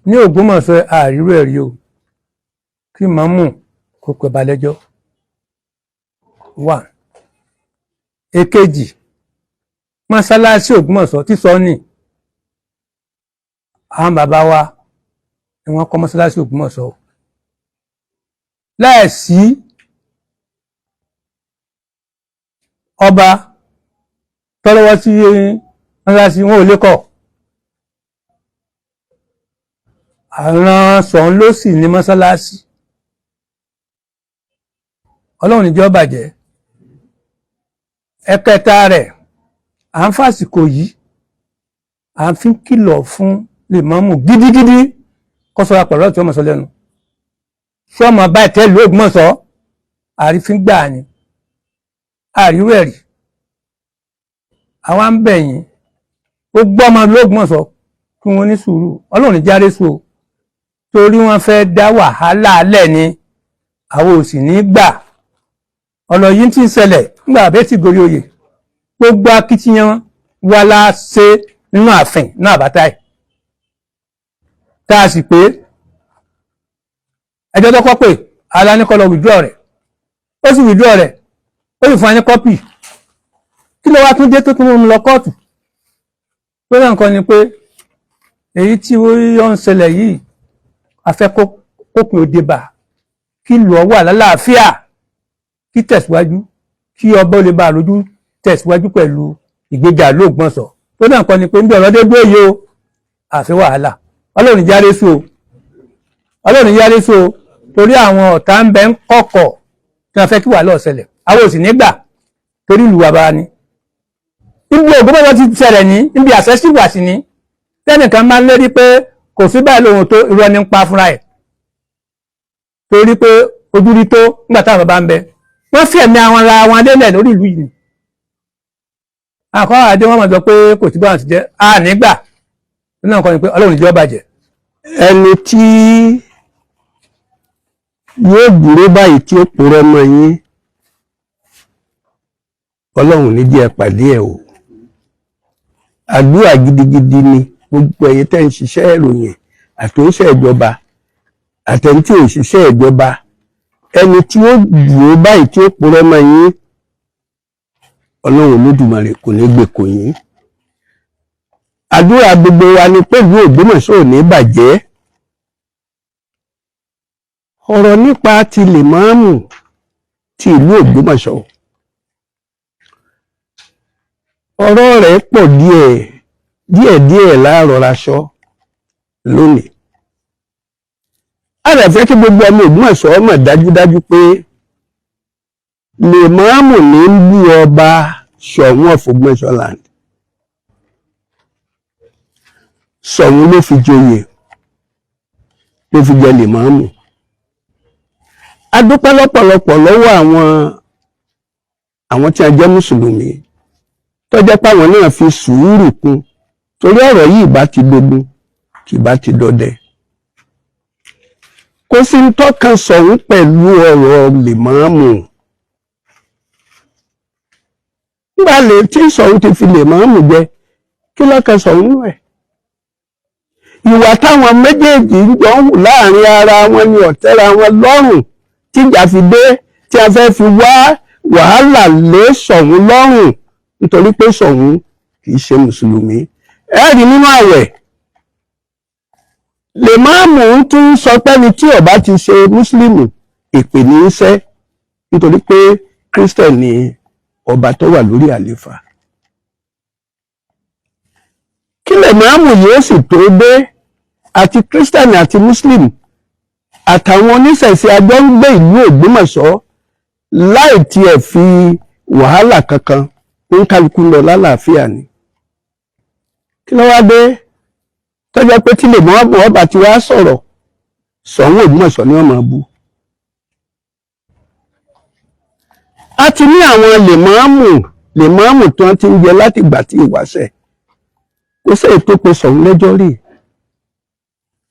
ní Ògbómọ̀ṣọ́ àrírò ẹ̀rí o kí màmú kó pẹ́ balẹ́jọ́ wà. Èkejì, mọ́sálásí Ògbómọ̀ṣọ́ tí sọ ní àwọn bàbá wa ni wọ́n kọ́ mọ́sálásí Ògbómọ̀ṣọ́ láìsí ọba tọ́lọ́wọ́ sí mọ́sálásí wọn ò lè kọ́. Àwọn Ṣọ̀ún ló sì ní mọ́sálásí. Ọlọ́run ní jẹ́ ó bàjẹ́. Ẹ̀kẹta rẹ̀, à ń fàsìkò yìí à ń fi kìlọ̀ fún lèmọ́mù gidigidi kó ṣọ́ra pẹ̀lú ọ̀rọ̀ tí wọ́n mọ̀ sọ lẹ́nu. Ṣọ́mọ báyìí tẹ́lú Ògbómọ̀ṣọ́ àrífín gbà ni àríwú ẹ̀rí. Àwa ń bẹ̀ yín ó gbọ́ ọmọ l'Ógbómọ̀ṣọ́ kí wọ́n ní sùúrù. Ọlọ́run ní járe sùn o torí wọ́n fẹ́ dá wàhálà alẹ́ ni àwọn ò sì ní gbà. Ọ̀nà yìí tí ń ṣẹlẹ̀ nígbà àbẹ́ tí gorí oyè gbogbo akitiyan wa la ṣe nínú ààfin náà àbátáì tá a sì pé ẹjọ́ tó kọ́ pé aláníkọ́ lọ withdraw rẹ̀ ó sì withdraw rẹ̀ ó sì fún wa ní kọ́pì kí ló wá tún dé tó tún mú lọ kóòtù pé náà nǹkan ni pé èyí tí ó ń ṣẹlẹ̀ yìí afẹ́ kópin òde bà kí lù ọ́ wà lálàáfíà kí tẹ̀síwájú kí ọba ó lè bá lójú tẹ̀síwájú pẹ̀lú ìgbéga l'Ógbómọ̀ṣọ́ tó náà kọ́ ni pé ń bí ọ̀rọ̀ dé gbé yìí o àfi wàhálà. Ọlọ́run járe sí o Ọlọ́run járe sí o torí àwọn ọ̀tá ń bẹ ń kọ̀kọ̀ tí wọ́n fẹ́ kí wàhálà ó ṣẹlẹ̀ àwọn ò sì nígbà torí ìlú wa bá ní. Ibi Ògbómọ̀ṣọ́ ti ṣẹlẹ̀ ní ibi àṣẹ sí wà sí ní tẹ́nìkan máa ń lérí pé kò sí báyìí lóhun tó irọ́ ní ń pa fúnra ẹ̀ torí pé ojú rí tó nígbà táwọn bá ń bẹ wọ́n fi ẹ̀mí àwọn ara wọn délẹ̀ lórí ìlú yìí. Àkọ́ àdé wọ́n mọ̀ sọ pé kò sí báwọn ti jẹ́ nígbà nínú nǹkan ni pé Ọlọ́run ní jẹ́ ó bàjẹ́. Ẹni tí yóò dúró báyìí tí ó purọ́ mọ́ yín Ọlọ́run ní jẹ́ pàdé ẹ̀ o. Àdúrà gidigidi ni gbogbo ẹ̀yẹ tẹ́ ń ṣiṣẹ́ ìròyìn àti oníṣẹ́ ìjọba àtẹni tí ò ṣiṣẹ́ ìjọba ẹni tí ó dúró báyìí tí ó purọ́ mọ́ yín Ọlọ́run Olódùmarè kò ní gbé kò yín. Àdúrà gbogbo wa ni pẹ̀lú Ògbómọ̀ṣọ́ ò ní bàjẹ́. Ọ̀rọ̀ nípa ti lèmọ́ọ̀mù ti ìlú Ògbómọ̀ṣọ́ ọ̀rọ̀ rẹ̀ pọ̀ díẹ̀ láàrọ̀ra sọ lónìí. A rẹ̀ fẹ́ kí gbogbo ọmọ Ògbómọ̀ṣọ́ mọ̀ dájúdájú pé lèmọ́ọ̀mù ní ń bú ọba Ṣọ̀ún of Ògbómọ̀ṣọ́land. Ṣọ̀ún ló fi joyè ló fi jẹ lèmọ́ọ̀mù. A dúpẹ́ lọ́pọ̀lọpọ̀ lọ́wọ́ àwọn tí a jẹ́ mùsùlùmí tó jẹ́ páwọn náà fi sùúrù kún torí ọ̀rọ̀ yìí bá ti dogun kì bá ti dọdẹ. Kò sí ń tọ́kan Ṣọ̀ún pẹ̀lú ọ̀rọ̀ lèmọ́ọ̀mù. Nígbà tí Ṣọ̀ún ti fi lèmọ́ọ̀mù jẹ kí lọ́kàn Ṣọ̀ún rẹ̀. Ìwà táwọn méjèèjì ń jọ hù láàrin ara wọn ni ọ̀tẹ́ra wọn lọ́rùn tí ìjà fi dé tí a fẹ́ fi wá wàhálà lé Ṣọ̀ún lọ́rùn nítorí pé Ṣọ̀ún kì í ṣe mùsùlùmí. Ẹ rí nínú àwẹ̀ lèmọ́ọ̀mù tún sọ pẹ́ni tí ó bá ti ṣe mùsùlùmí èpè ní í ṣẹ́ nítorí pé kírísítẹ̀nì ọba tó wà lórí àléfà. Kí lèmọ́ọ̀mù yóò sì tó dé àti kírísítẹ̀nì àti mùsùlùmí àtàwọn oníṣẹ̀ṣe àjọ ń gbé ìlú Ògbómọ̀ṣọ́ láì tiẹ̀ fi wàhálà kankan ń kálukú lọ lálàáfíà ni. Kí ló wá dé tó jẹ́ pé tí lèmọ́ọ̀mù ọba ti wá sọ̀rọ̀ Ṣọ̀ún Ògbómọ̀ṣọ́ ni wọ́n máa bú. A ti ní àwọn lèmọ́ọ̀mù tí wọ́n ti ń jẹ láti ìgbà tí ìwáṣẹ̀ kò sí èyí tó pe Ṣọ̀ún lẹ́jọ́ rí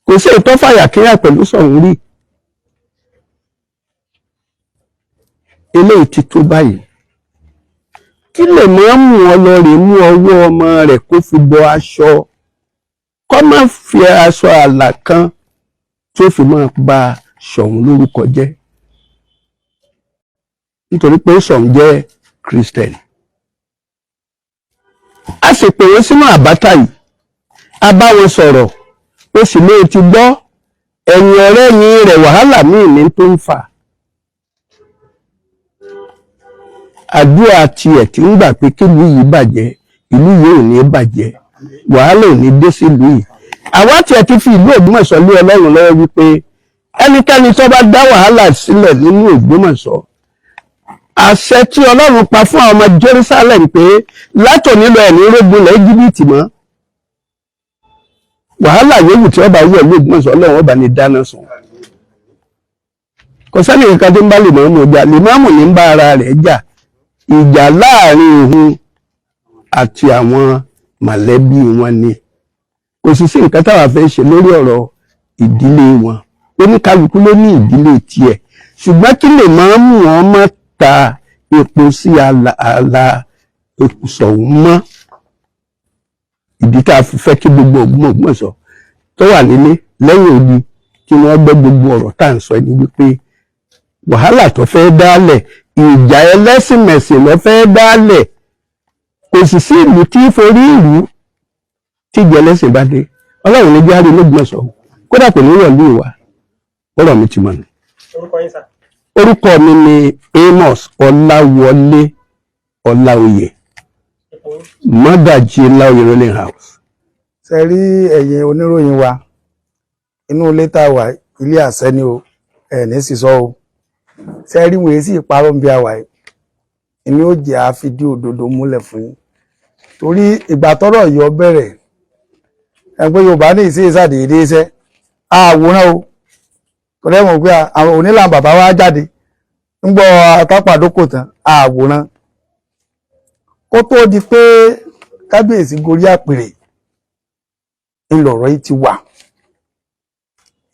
kò sí èyí tó fàyàkíyà pẹ̀lú Ṣọ̀ún rí. Eléyìí ti tó báyìí kí lèmọ́ọ̀mù ọlọ́rẹ̀ mú ọwọ́ ọmọ rẹ̀ kó fi bọ aṣọ kó má fi aṣọ àlà kan tí ó fi máa ba Ṣọ̀ún lórúkọ jẹ́ nítorí pé Ṣọ̀ún jẹ́ Kristẹni. A sì pè wọ́n sínú àbátà yìí, a bá wọn sọ̀rọ̀, ó sì lè ti gbọ́ ẹ̀yìn ọ̀rẹ́ yìí rẹ̀ wàhálà míì ní tó ń fà. Àdúrà tiẹ̀ tí ń gbà pé kí ìlú yìí bàjẹ́, ìlú yìí ò ní bàjẹ́, wàhálà ò ní dé sílùú yìí. Àwa tiẹ̀ ti fi ìlú Ògbómọ̀ṣọ́ lé Ọlọ́run lọ́wọ́ wípé ẹnikẹ́ni tó bá dá wàhálà sílẹ̀ nínú Ògbómọ̀ṣọ́, àṣẹ tí Ọlọ́run pa fún àwọn ọmọ Jerusalem pé látòní lọ ẹ̀ní rógun lọ Íjíbítì mọ́, wàhálà yòówù tí ọba wú ẹ̀ ní Ògbómọ̀ṣọ́ Ọlọ́run ọba ní dáná sun. Kò sẹ́ni kankan tó ń bá Lèmọ́mù jà, Lèmọ́mù ní ń bá ara rẹ̀ jà, ìjà láàrin òun àti àwọn mọ̀lẹ́bí wọn ni. Kò sì sí nǹkan táwa fẹ́ ṣe lórí ọ̀rọ̀ ìdílé wọn, oníkálukú ló ní ìdílé tiẹ̀, ṣùgbọ́n kí Lèmọ́mù wọn mọ́ ta epo sí àlà Ṣọ̀ún mọ́. Ìdí tá a fi fẹ́ kí gbogbo Ògbómọ̀ṣọ́ tó wà nílé lẹ́yìn odi kí wọ́n gbọ́ gbogbo ọ̀rọ̀ tá à ń sọ ní wípé wàhálà tó fẹ́ dálẹ̀, ìjà ẹlẹ́sìnmẹ̀sìn ló fẹ́ dálẹ̀, kò sì sí ìlú tí forí ìlú tí ìjà ẹlẹ́sìn bá dé. Ọlọ́run ló jáde l'Ógbómọ̀ṣọ́, kódà kò ní wọ̀lú ìwà. Ọ̀rọ̀ mi ti mọ̀ ní. Orúkọ mi ni Amos Ọláwọlé Ọláoyè, mọ́gàjí Láoyè Rolling House. Ṣé rí ẹ̀yin oníròyìn wa, inú ilé tá a wà, ilé àṣẹ ni o, ní sísọ o. Ṣé rí wọ́n sì parọ́ bí a wà yìí, èmi ó jẹ́ àfidí òdodo múlẹ̀ fún yín. Torí ìgbà tọ́rọ̀ yọ bẹ̀rẹ̀, ẹgbẹ́ Yorùbá ní ìṣe ìṣàdédé iṣẹ́, àwòrán o. Torí ẹ̀mọ̀ pé àwọn onílànà bàbá wa jáde, ń gbọ́ àtàpàdókò tán, àwòrán. Kó tó di pé kábíyèsí gorí àpèrè, ńlọrọ̀ yìí ti wà.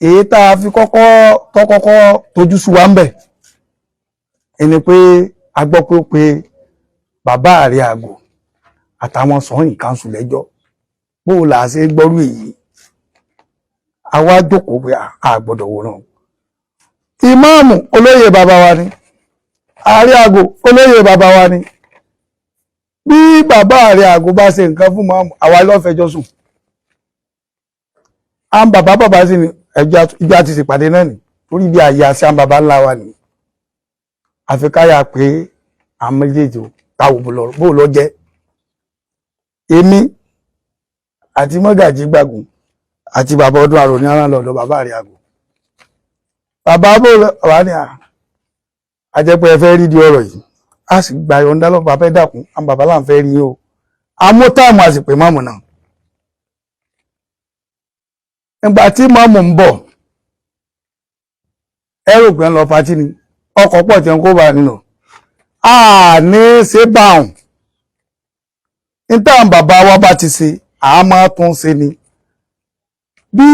Èyí tá a fi kọ́kọ́ tójú sú wa ń bẹ̀, ẹni pé a gbọ́ pé bàbá Ààrẹ Àgò àtàwọn Ṣọ̀ún Council lẹ́jọ́, bó la ṣe gbọ́rú èyí. A wá jókòó pé a gbọ́dọ̀ wòran. Ìmáàmù olóyè bàbá wa ni, Ààrẹ Àgò olóyè bàbá wa ni. Bí bàbá Ààrẹ Àgò bá ṣe nǹkan fún máàmù, àwa ló fẹjọ́ sùn. Àwọn bàbá sì ni ìjọ àti ìpàdé náà ni, torí bí àyè àṣẹ àwọn bàbá ńlá wa ni. Àfi káyà pé àwọn méjèèjì káwò bó lọ jẹ́. Èmi àti mọ́gàjí Gbàgùn àti bàbá Ọdún Àrò ní ara lọ́dọ̀ bàbá Ààrẹ Àgò. Bàbá bó wà ní àjẹpẹ́ ẹ fẹ́ rí di ọ̀rọ̀ yìí, a sì gba ìyọ̀ǹda lọ bàbá ẹ dákun, àwọn bàbá là ń fẹ́ rí o. Amótáàmù àsìpè máàmù náà. Ìgbà tí máàmù ń bọ̀, ẹrù pé ń lọ patí ni, ọkọ̀ pọ̀ tí ń kó bá nínú. A ní ṣe báhùn. Níta bàbá wa bá ti ṣe, a máa tún ṣe ni. Bí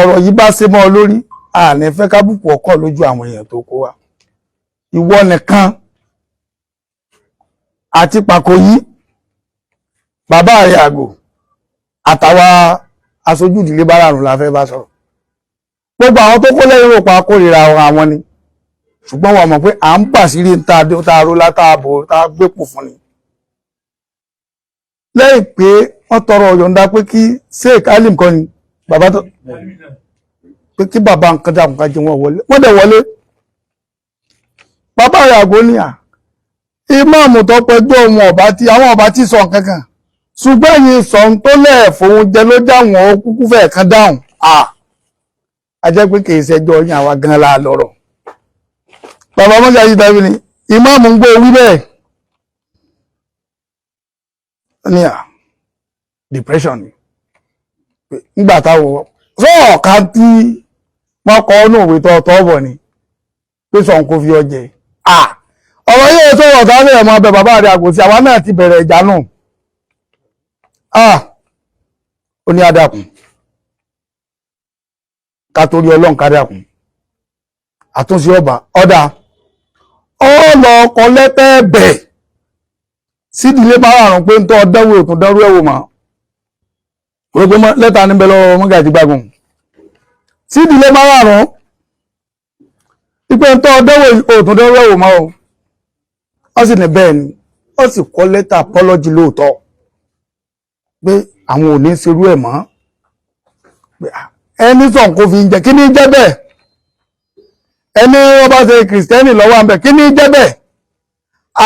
ọ̀rọ̀ yìí bá ṣe mọ́ ọ lórí, a ní fẹ́ kábùkù ọkọ̀ lójú àwọn èèyàn tó kó wa. Ìwọ nìkan àti Pàkòyí, bàbá Ààrẹ Àgò àtàwa aṣojú ìdílé Báràrùn la fẹ́ bá sọ̀rọ̀. Gbogbo àwọn tó kó lẹ́yìn rò pa kórìíra àwọn ni, ṣùgbọ́n wọ́n mọ̀ pé à ń pàṣírí tààró látàbò tá gbépò fún ni. Lẹ́yìn pé wọ́n tọrọ yọ̀ǹda pé kí Sheikh Alim kan ni bàbá tó pé kí bàbá nǹkan dàkún ká jẹ wọn wọlé, wọ́n dẹ̀ wọlé. Bàbá Ààrẹ Àgò ní ìmáàmù tó pẹjọ́ àwọn ọba tí sọ nǹkan kan, ṣùgbọ́n yìí sọ tó lẹ́ẹ̀fòun jẹ ló dáwọn kúkú fẹ́ kan dáhùn. A jẹ́ pé kìí ṣẹjọ́ yín, àwa gan la lọ́rọ̀. Bàbá mọ́jà yìí dábí ni ìmáàmù ń gbé wí bẹ́ẹ̀ ní depression ni. Nígbà táwọn sọ́ọ̀ká tí wọ́n kọ́ ọ́nà òwe tọ́ bọ̀ ni pé sọ̀n kò fi ọjẹ́. Ọ̀rọ̀ yìí sọ̀rọ̀ táwọn ẹ̀mọ́ ọbẹ̀ bàbá Ààrẹ Àgò sí àwa náà ti bẹ̀rẹ̀ ìjà náà. Ó ní adàkùn ká torí Ọlọ́run ká dàkùn àtúnṣe ọba ọ̀dà ọlọ ọkọ̀ lẹ́tẹ̀ bẹ̀ sídìílé Báràrùn pé ń tọ́ dánwò ètò dánrú ẹ̀wò mọ́ gbogbo lẹ́tà níbẹ̀ lọ́wọ́ Mọ́gàjí Gbágun sí ìdílé márùn-ún ìpè ń tọ́ ọdọ́wọ̀ òtún dọ́wọ́ wò mọ́ o wọ́n sì ní bẹ́ẹ̀ ni wọ́n sì kọ́ lẹ́tà apology lóòótọ́ pé àwọn ò ní ṣerú ẹ̀ mọ́ ẹni sọ̀n kò fi ń jẹ kí ní jẹ́ bẹ́ẹ̀ ẹni wọ́n bá ṣe kìrìsìtẹ́nì lọ́wọ́ àbẹ̀ kí ní jẹ́ bẹ́ẹ̀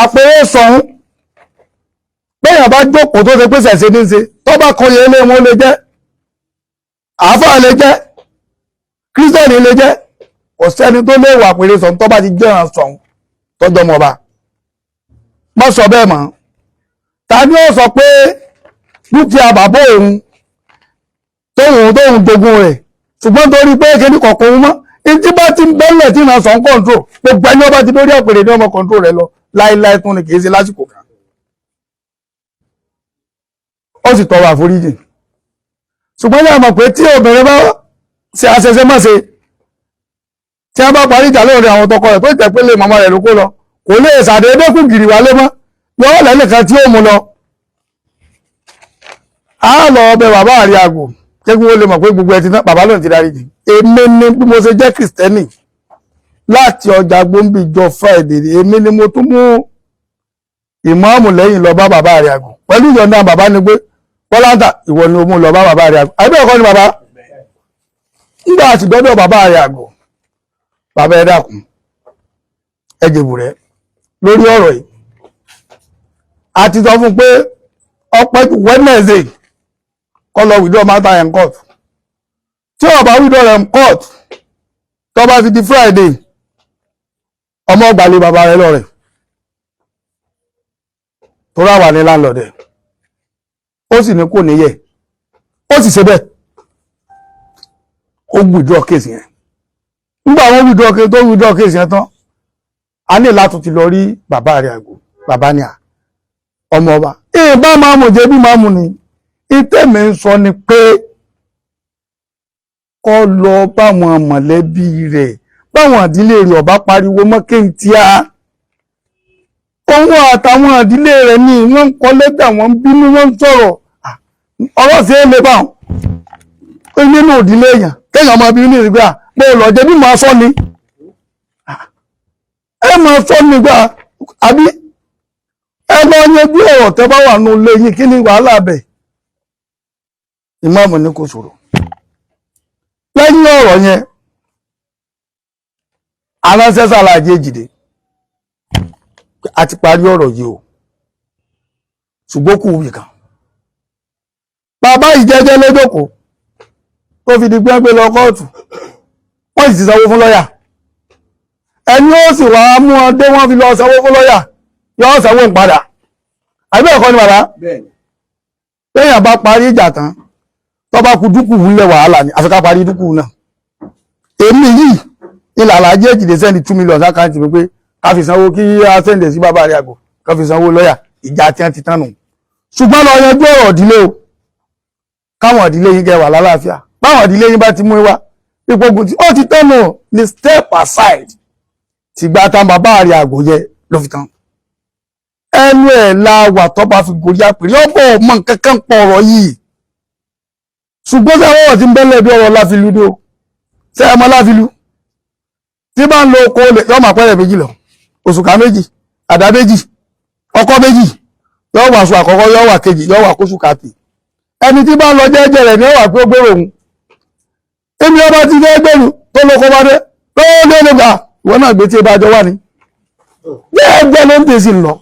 àpẹẹrẹ sọ̀hún bẹ́ẹ̀ bá jókòó tó ṣe pé ṣẹ̀ṣẹ̀ ní ṣe tó bá kọ́ yẹ ilé wọn lè jẹ́ àáfàá lè jẹ́ kírísítẹ́nì lè jẹ́ kò sẹ́ni tó léèwọ̀ àpẹẹrẹ sọ̀hún tó bá ti jẹ́ ìran sọ̀hún tọ́jọ́ mọ́ ọba mọ́ sọ bẹ́ẹ̀ mọ́ ta ni ó sọ pé dúkìá bàbá òun tóun jogún rẹ̀ ṣùgbọ́n torí pé kéde kọ̀ọ̀kan òun mọ́ tí bá ti ń bẹ́lẹ̀ tí ìran sọ̀hún kọ̀ǹtró gbogbo ẹni ọba ti lórí àpẹẹrẹ ní ọmọ kọ̀ǹtró rẹ̀ lọ láíláí tún ni kì í ṣe lásìkò kan ó sì tọrọ àforíjì ṣùgbọ́n yà mọ̀ pé tí obìnrin bá ṣe àṣẹṣẹ má ṣe tí a bá parí ìjà lórí àwọn tọkọ rẹ̀ tó jẹ́ pé lè màmá rẹ̀ ló kó lọ kò lè ṣàdédé kù gìrì wálé mọ́ yọ́ lẹ́nìkan tí ó mú lọ á lọ ọbẹ̀ bàbá àrí àgò kégun ó lè mọ̀ pé gbogbo ẹ̀ ti tán bàbá lóun ti darí jì èmi ni bí mo ṣe jẹ́ kìrìsìtẹ́nì láti ọjà gbòǹbì jọ Friday èmi ni mo tún mú ìmáàmù lẹ́yìn lọ bá bàbá àrí àgò pẹ̀lú ìyọ̀ǹda bàbá ni pé Bọ́láńtà ìwọ ni o mú lọ bá bàbá rẹ̀ àgọ́ àbẹ́ ẹ̀kọ́ ni bàbá nígbà àti dọ́dọ̀ bàbá rẹ̀ àgọ́ bàbá ẹ dákun ẹ jèbù rẹ̀ lórí ọ̀rọ̀ yìí a ti sọ fún pé ọpẹ́ Wednesday kọ́ lọ withdraw matter in court tí ó bá withdraw rẹ̀ in court tó bá fi di Friday ọmọ ọgbàlẹ̀ bàbá rẹ̀ lọ rẹ̀ tó rà wà ní landlord ẹ̀ ó sì ní kò níyẹ ó sì ṣe bẹ́ẹ̀ ó withdraw case yẹn nígbà wọn withdraw case yẹn tán a ní láti ti lọ rí bàbá rẹ̀ àgò bàbá ní à ọmọ ọba bá máa mú jẹ bí máa mú ni ìtẹ́mi ń sọ ni pé kó lọ báwọn mọ̀lẹ́bí rẹ̀ báwọn ìdílé rẹ̀ ọba pariwo mọ́ kéńtíá òun àtàwọn ìdílé rẹ̀ ní wọ́n ń kọ lẹ́tà wọ́n ń bínú wọ́n ń sọ̀rọ̀ ọ̀rọ̀ sí ilé bá wọn nínú ìdílé èèyàn kéèyàn máa bí ní ìgbà pé lọ jẹ bí máa sọ ni ẹ máa sọ ni gbà àbí ẹ lọ yanjú ọ̀rọ̀ tẹ́ bá wà nù ilé yín kí ni wàhálà bẹ̀ ìmáàmù ní kò sọ̀rọ̀ lẹ́yìn ọ̀rọ̀ yẹn aránṣẹ́ sàlàjì èjìdé a ti parí ọ̀rọ̀ yìí o ṣùgbọ́n kù wì kan bàbá ìjẹ́jẹ́ lójókòó tó fi di gbẹ́gbẹ́ lọ kóòtù wọ́n sì ti sanwó fún lọ́yà ẹni ó sì wá mú ọdé wọ́n fi lọ sanwó fún lọ́yà yóò sanwó ń padà àbí ẹ̀kọ́ ni bàbá lẹ́yìn bá parí ìjà tán tó bá kù dúkù ńlẹ̀ wàhálà ni àfi ká parí dúkù náà èmi yìí ilẹ̀ Àlàájì Èjìdé sẹ́ni 2 million sákàǹtì mi pé ká fi sanwó kí á sẹ́ndẹ̀ sí bàbá rẹ̀ àgọ́ ká fi sanwó lọ́yà ìjà tí wọ́n ti tán nù ṣùgbọ́n lọ yanjú ọ̀rọ̀ ìdílé o káwọn ìdílé yín kẹ́ wà lálàáfíà báwọn ìdílé yín bá ti mú wá ìpogun tí ó ti tẹ́nu ní step aside ti gba tán bàbá rẹ̀ àgọ́ yẹ ló fi tán ẹnu ẹ̀ la wà tó bá fi gòrí àpèrè ọ̀pọ̀ ọmọ nǹkan kan pọ̀ ọ̀rọ̀ yìí ṣùgbọ́n sẹ́wọ́n ọ̀rọ̀ ti ń bẹ́lẹ̀ bí ọ̀rọ̀ láfilu ni o ṣé ẹ mọ̀ láfilu tí bá ń lo oko lè yọ́ máa pẹ́rẹ̀ méjì lọ òṣùkà méjì àdá méjì ọkọ́ méjì yọ́ wà aṣọ àkọ́kọ́ yọ́ wà kejì yọ́ wà kóṣù kàtì ẹni tí bá ń lọ jẹ́jẹ́ rẹ̀ ní ọ̀wà pé ó gbèrò òun èmi ọba ti fẹ́ gbèrú tó lóko bá dé lọ́wọ́ dé ló gbà ìwọ náà gbé tí ẹ bá jọ wà ní jẹ́jẹ́ ló ń tèsí lọ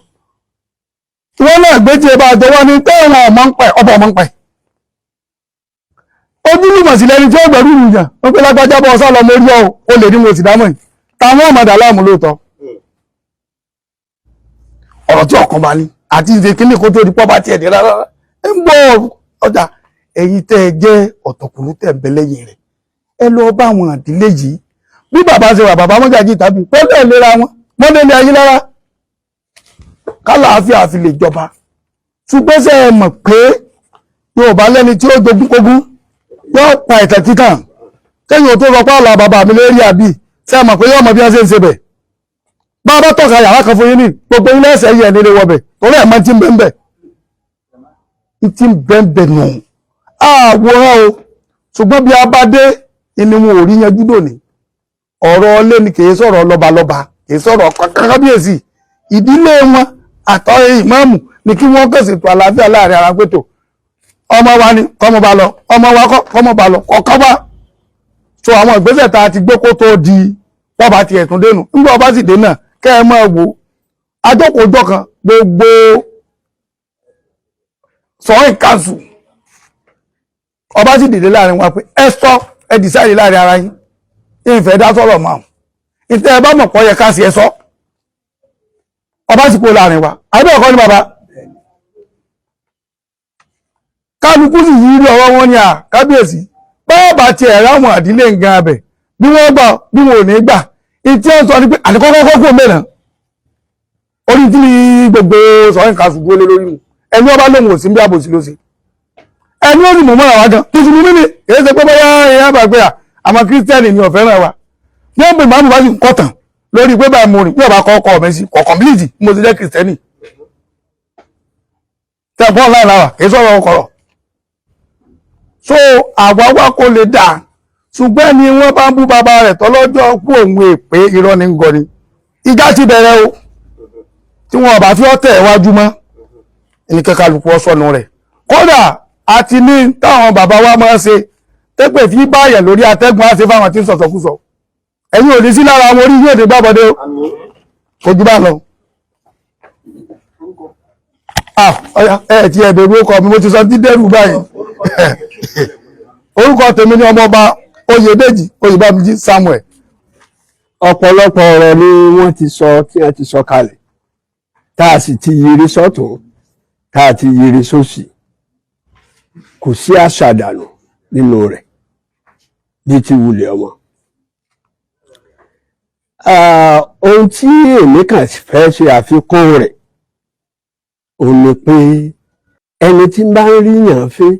ìwọ náà gbé tí ẹ bá jọ wà ní tẹ́wọ̀n ọmọ ń pẹ̀ ọba ọmọ ń pẹ̀ ojúlùmọ̀ sí lẹ́ni tí ó gbẹ̀rú ìrìnjà wọ́n pé lágbájá bọ́ ọ̀sán lọ mórí ọ́ o lè ní mo sì dámọ̀ yìí táwọn ọmọdà láàmú lóòótọ́ ọ̀rọ̀ tí ọ̀kan bá ní àti ìdè kíní kó tó di pọ́ bá tiẹ̀ dé rárá ń bọ̀ ọjà ẹ̀yin tẹ́ ẹ jẹ́ ọ̀tọ̀kùnrin tẹ̀ ń bẹ lẹ́yìn rẹ̀ ẹ lọ bá àwọn àdílé yìí bí bàbá ṣe wà bàbá Mọ́gàjí tàbí pọ́lẹ̀ lera wọn mọ́dẹ́lẹ̀ ayé lára kálàáfíà fi lè jọba ṣùgbọ́n ṣe é mọ̀ pé Yorùbá lẹ́ni tí ó jogún kógún yóò pa ẹ̀tẹ̀ títàn kẹ́yìn tó rọpá ọ̀la bàbá mi lórí àbí ṣe é mọ̀ pé yóò mọ̀ bí wọ́n ṣe ń ṣe bẹ̀ bá a bá tọ́ka yàrá kan fún yín ní gbogbo ilé ẹ̀sẹ̀ yẹ̀ nílé wọbẹ̀ torí ẹ̀ máa ti ń bẹ́ẹ̀ ti ń bẹ́ẹ̀ nù àwòrán o ṣùgbọ́n bí a bá dé ni wọn ò rí yanjú dòní ọ̀rọ̀ ọlé ni kì í sọ̀rọ̀ lọ́balọ́ba kì í sọ̀rọ̀ kábíyèsí ìdílé wọn àtọ́ ìmáàmù ni kí wọ́n kàn ṣètò àlàáfíà láàrin ara pẹ̀tò ọmọ wa ni kọ́mọ bá lọ ọmọ wa kọ́mọ bá lọ kọ̀ọ̀kan wá so àwọn ìgbésẹ̀ tá a ti gbé kó tó di wọ́n bá ti ẹ̀tún dénú nígbà ọba sì dé náà kẹ́ ẹ máa wò ajókòójọ́ kan gbogbo sọ̀rọ̀ ìkànsù ọba sì dìde láàrin wa pé ẹ sọ ẹ dìsáìdì láàrin ara yín ìfẹ́ dá sọ̀rọ̀ mọ́ ìtẹ́ ẹ bá mọ̀ pọ̀ yẹ ká sí ẹ sọ ọba sì kó láàrin wa àbẹ́ ọ̀kọ́ ní bàbá kálukú sì yí rí ọwọ́ wọn ní kábíyèsí bọ́ọ̀bà ti ẹ̀rọ àwọn àdílé nǹkan abẹ bí wọ́n gbà bí wọn ò ní gbà ìtí ẹ̀ ń sọ ní pé àdìkọ́kọ́kọ́ kó mẹ́ràn orí tí gbogbo sọ̀rọ̀ nǹkan ṣùgbọ́n lé lórí mu ẹni ọba lóhun ò sí bí àbòsí ló ṣe ẹni ó sì mọ̀ mọ́ra wa gan tuntun mímí ni èyí ṣe pé bóyá èèyàn bá gbé àmọ́ kírísítẹ́nì ni ọ̀fẹ́ náà wa ní ọ̀pẹ̀ ìmáàmù bá sì ń kọ̀tàn lórí pé báyìí mo rìn bí ọba kọ́ ọkọ mi sí kọ̀ọ̀kan bílíìtì mo ti jẹ́ kírísítẹ́nì tẹ̀pọ̀ láì láwà kì í sọ̀rọ̀ ọkọ̀rọ̀ so àwa wá kó lè dà ṣùgbọ́n ni wọ́n bá ń bú bàbá rẹ̀ tọ́lọ́jọ́ kú òun èpè irọ́ ní ngọ ni ìjà ti bẹ̀rẹ̀ o tí wọn ọba fi ọ̀tẹ̀ iwájú mọ́ ẹni kẹkàlùkù ọsọnù rẹ̀ kódà àti ní táwọn bàbá wa máa ń ṣe tẹ́pẹ̀ fi báyẹ̀ lórí atẹ́gùn á ṣe fáwọn tí ń sọ̀sọ̀kúsọ ẹ̀yin ò ní sí lára àwọn orí yóò dé gbàbọ̀dé o kò jù bá lọ. ẹ ti ẹ̀bẹ̀ orúkọ mi mo ti sọ dídẹ́rù báyìí orúkọ tèmi ni ọmọọba Oyèdèjì Oyèbámijí Samuel. ọ̀pọ̀lọpọ̀ ọ̀rọ̀ ni wọ́n ti sọ tí wọ́n ti sọ kalẹ̀ tá a sì ti yiri sọ́tún tá a ti yiri sósì kò sí àṣàdànù nínú rẹ̀ bí ti wulẹ̀ ọmọ. ohun tí èmi kàn fẹ́ ṣe àfikún rẹ̀ òun ni pé ẹni tí bá ń rí yàn fín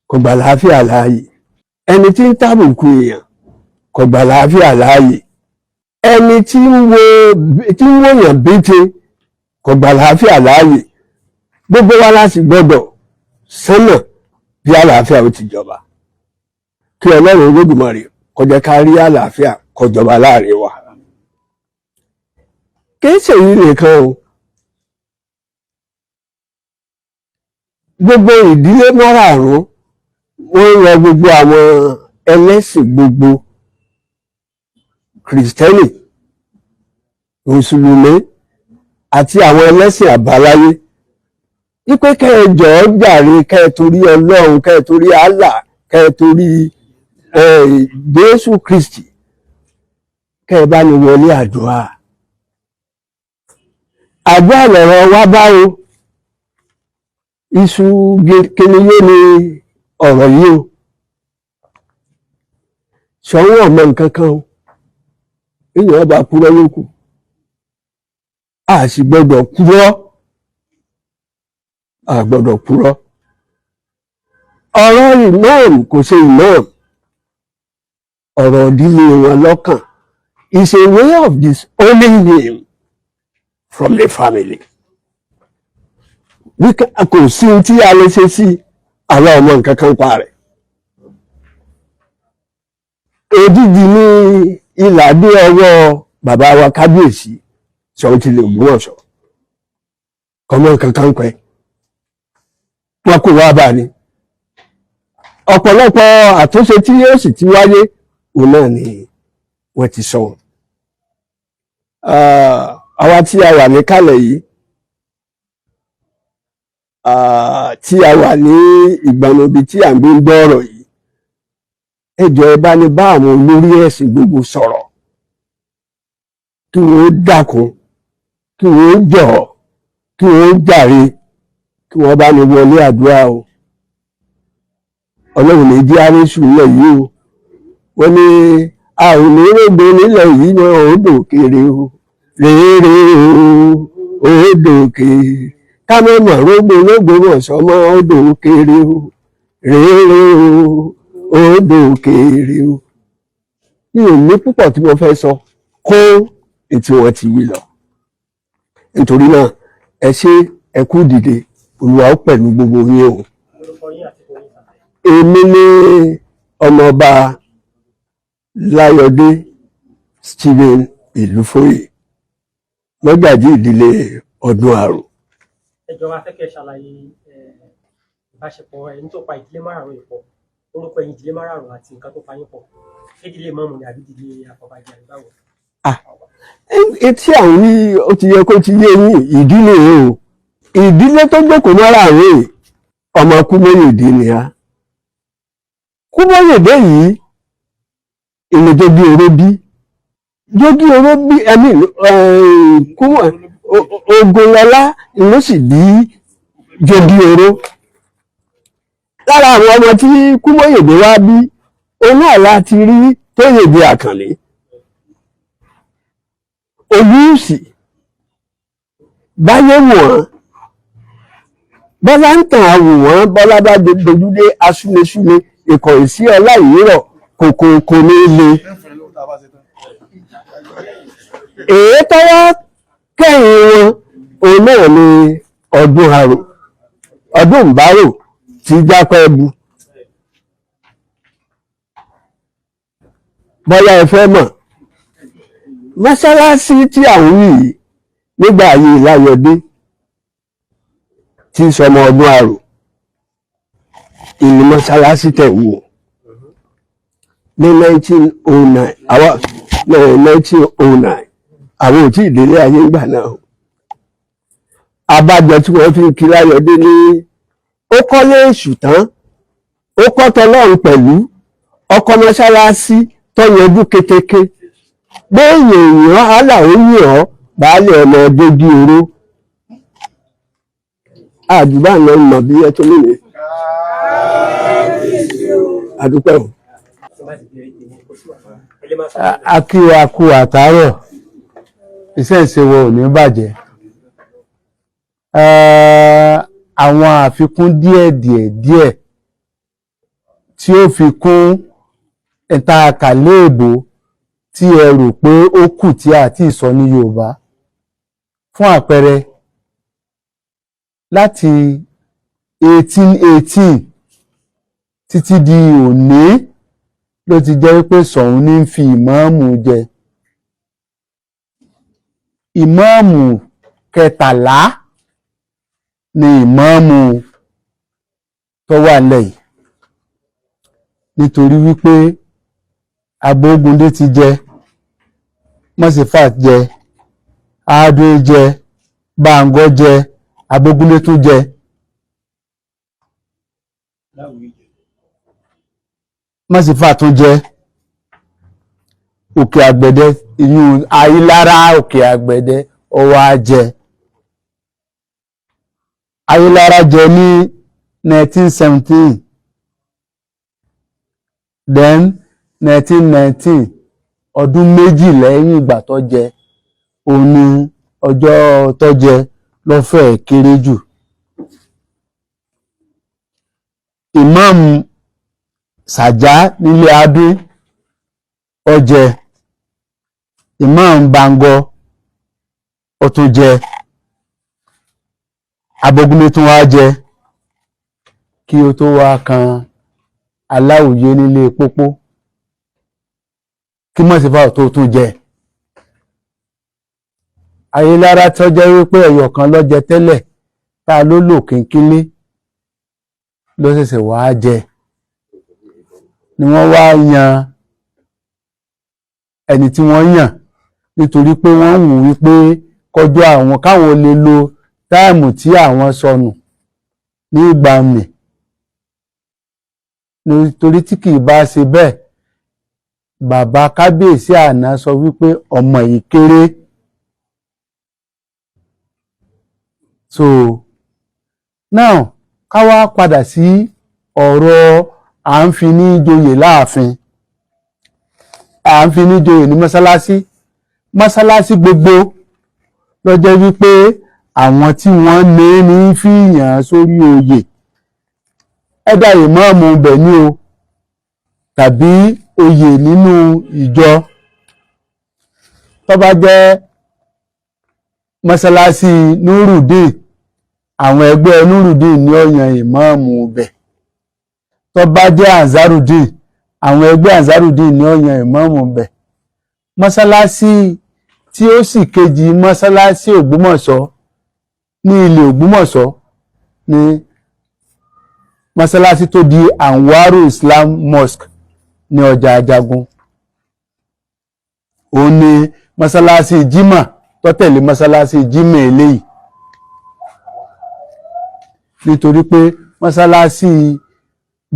kò gbà láàfíà láàyè ẹni tí ń tàbùkù èèyàn kò gbà láàfíà láàyè ẹni tí ń wòyàn bété kò gbà láàfíà láàyè gbogbo wa láti gbọ́dọ̀ sánà bí àlàáfíà ó ti jọba kí Ọlọ́run Olódùmarè kó jẹ́ ká rí àlàáfíà kó jọba láàrin wa kìí ṣèyí nìkan o gbogbo ìdílé márààrún wọ́n rọ gbogbo àwọn ẹlẹ́sìn gbogbo kìrìsìtẹ́nì mùsùlùmí àti àwọn ẹlẹ́sìn àbáláyé wípé kẹjọ jàre kẹtorí Ọlọ́run kẹtorí Allah kẹtorí Jésù Kristi kẹbá ní wọlé àdúrà lọ̀rọ̀ wá báwo iṣu kìnìyé ni ọ̀rọ̀ yìí o ṣọwọ́n ọmọ nǹkan kan o èèyàn bá kúrọ́ lókù a sì gbọ́dọ̀ kúrọ́ ọ̀rọ̀ imam kò ṣe imam ọ̀rọ̀ ìdílé wọn lọ́kàn is a way of disowning him from the family kò sí tí a lè ṣe sí àwọn ọmọ nǹkan kan pa rẹ̀ òjijì ní ìlàdé ọwọ́ bàbá wa kábíyèsí sọ̀rọ̀ ti lè Ògbómọ̀ṣọ́ ọmọ nǹkan kan pẹ́ wọn kò wá bá ní ọ̀pọ̀lọpọ̀ àtúnṣe tí yóò sì ti wáyé òun náà ni wọ́n ti sọ àwa tí a wà ní kálẹ̀ yìí tí a wà ní ìgbàna ibi tí à ń gbé ń gbọ́ ọ̀rọ̀ yìí ẹ jọ̀ọ́ ẹ bá ní bá àwọn olórí ẹ̀sìn gbogbo sọ̀rọ̀ kí wọ́n dákun kí wọ́n jọ̀ọ́ kí wọ́n jàre kí wọ́n bá ní wọlé àdúrà o Ọlọ́run lè jẹ́ àrísù nílẹ̀ yìí o wọ́n ní a ò ní rògbò nílẹ̀ yìí náà ó dòkèrè o rèére o ó dòkèrè kámẹ́mọ̀ rógbò l'Ógbómọ̀ṣọ́ mọ́ ó dòkèrè o rèére o ó dòkèrè o mi ò ní púpọ̀ tí mo fẹ́ sọ kó ètí wọn ti wí lọ nítorí náà ẹ ṣé ẹ kú dìde Olúwa ó pẹ̀lú gbogbo yín o. èmi ní ọmọọba Láyọ̀dé Stephen Ìlúfóyè, mọ́gàjí ìdílé Ọdún Àrò. Ẹ jọ̀ọ́ a fẹ́ kẹ́ ṣàlàyé ìbáṣepọ̀ ẹni tó pa ìdílé márààrún yìí pọ̀, orúkọ ẹ̀yin ìdílé márààrún àti nǹkan tó pa yín pọ̀. Ṣé ìdílé mọ́mù ni àbí ìdílé àfọ̀bàjẹ́ àbí báwo? Etí àwọn ní ó ti yẹ kó ti yé yín, ìdílé o ìdílé tó jókòó márààrún ọmọ Kúmóyèdé ni a. Kúmóyèdé yìí ìlú Jogi Oró bí. Jogi Oró bí Ògúnlọlá ló sì bí Jogi Oró. Lára àwọn ọmọ tí Kúmóyèdé wá bí, òun náà láti rí Tóyèdé Àkànlé, Olúùsì, Báyé wọ̀n, Bọ́lá ń tàn àwò wọ́n, Bọ́lá bá dojúdé asúlesúle, ìkọ̀yí sí ọlá ìwérọ̀, kòkòkò ní ilé. Èyí tọ́wọ́ kẹ́yìn wọn, òun náà ni Ọdún Àrò, Ọdún Ìbárò tí jápẹ́ ẹbu. Bọ́lá ẹ fẹ́ mọ̀, mọ́sálásí tí àwọn yìí nígbà ayé Láyọ̀dé tí sọmọ Ọdún Àrò, ìlú mọ́sálásí tẹ̀ wò ní 1909 àwọn ò tí ìdílé ayé ìgbà náà. Abájọ tí wọ́n fi ń kí Láyọ̀dé ní ó kọ́lé èṣù tán, ó kọ́ tọlọ́run pẹ̀lú, ọkọ̀ mọ́sálásí tó yanjú kétéké. Béèyàn èèyàn hálà ó yìn ọ́ baálé ọmọ Jogi Oró. Àjùbá náà mọ̀ bí ẹ tó nílé. Àdúpẹ́ o. Akú àtàárọ̀, iṣẹ́ ìṣèwọ̀ ò ní bàjẹ́. Àwọn àfikún díẹ̀ tí ó fi kún ẹ̀ta àkàlẹ́ èbó tí ẹ rò pé ó kù tí a ti sọ ní Yorùbá. Fún àpẹẹrẹ, láti 1818 títí di òní ló ti jẹ́ wípé Ṣọ̀ún ní ń fi ìmáàmù jẹ. Ìmáàmù 13 ni ìmáàmù tó wà lẹ́yìn, nítorí wípé Agbógundé ti jẹ, Mọ́sífàt jẹ, Adó jẹ, Bángọ́ jẹ, Agbógundé tún jẹ. Mọ́sífàt tún jẹ, Òkè Àgbẹ̀dẹ, ìyún Ayílára Òkè Àgbẹ̀dẹ ó wá jẹ. Ayílára jẹ ní 1917, then 1919, ọdún méjì lẹ́yìn ìgbà tó jẹ, òun ni ọjọ́ tó jẹ lọ́fẹ̀ẹ́ kéré jù. Ìmáàmù Sàjá nílé Adó ó jẹ, Ìmáàmù Bángọ́ ó tún jẹ, Agbógundé tún wá jẹ, kí ó tó wá kan Aláwùyé nílé Pópó, kí Mọ́sífàt tó tún jẹ. Ayélára tó jẹ́ wípé ẹyọ kan ló jẹ tẹ́lẹ̀, tá ló lò kínkínlé ló ṣẹ̀ṣẹ̀ wá jẹ, ni wọ́n wá yan ẹni tí wọ́n yàn, nítorí pé wọ́n wù wípé kọjọ́ àwọn káwọn lè lo táìmù tí àwọn sọnù ní ìgbà mì, nítorí tí kìí bá ṣe bẹ́ẹ̀, bàbá kábíyèsí àná sọ wípé ọmọ yìí kéré. So now ká wá padà sí ọ̀rọ̀ à ń fi ní joyè láàfin, à ń fi ní joyè ní mọ́sálásí gbogbo ló jẹ́ wípé àwọn tí wọ́n ní fi yàn sórí oyè, ẹ̀dà ìmáàmù bẹ̀ ní o tàbí oyè nínú ìjọ. Tó bá jẹ́ mọ́sálásí Nurudeen, àwọn ẹgbẹ́ Nurudeen ní ó yan ìmáàmù bẹ̀. Tó tó bá jẹ́ Ansarudeen àwọn ẹgbẹ́ Ansarudeen ní ó yan ìmáàmù bẹ̀. Mọ́sálásí tí ó sì kejì mọ́sálásí Ògbómọ̀ṣọ́ ní ilẹ̀ Ògbómọ̀ṣọ́ ní mọ́sálásí tó di Anwaru Islam Mosque ní ọjà Ajagun. Òun ni mọ́sálásí Jímọ̀ tó tẹ̀lé mọ́sálásí Jímọ̀ eléyìí. Nítorí pé mọ́sálásí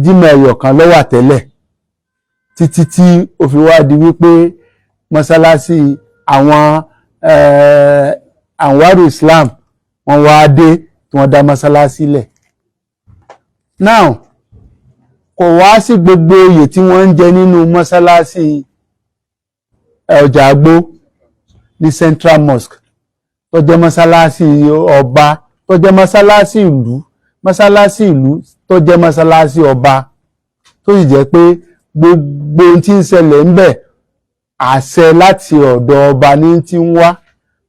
Jímọ̀ ẹyọ̀kan ló wà tẹ́lẹ̀ títí tí ó fi wá di wípé mọ́sálásí àwọn Anwaru Islam wọ́n wá dé tí wọ́n dá mọ́sálásí lẹ̀. Now kò wá sí gbogbo oyè tí wọ́n ń jẹ nínú mọ́sálásí ọjà Àgbó ní Central Mosque tó jẹ́ mọ́sálásí ọba tó jẹ́ mọ́sálásí ìlú tó jẹ́ mọ́sálásí ọba tó sì jẹ́ pé gbogbo ohun tí ń ṣẹlẹ̀ ń bẹ̀ àṣẹ láti ọ̀dọ̀ ọba ní tí ń wá.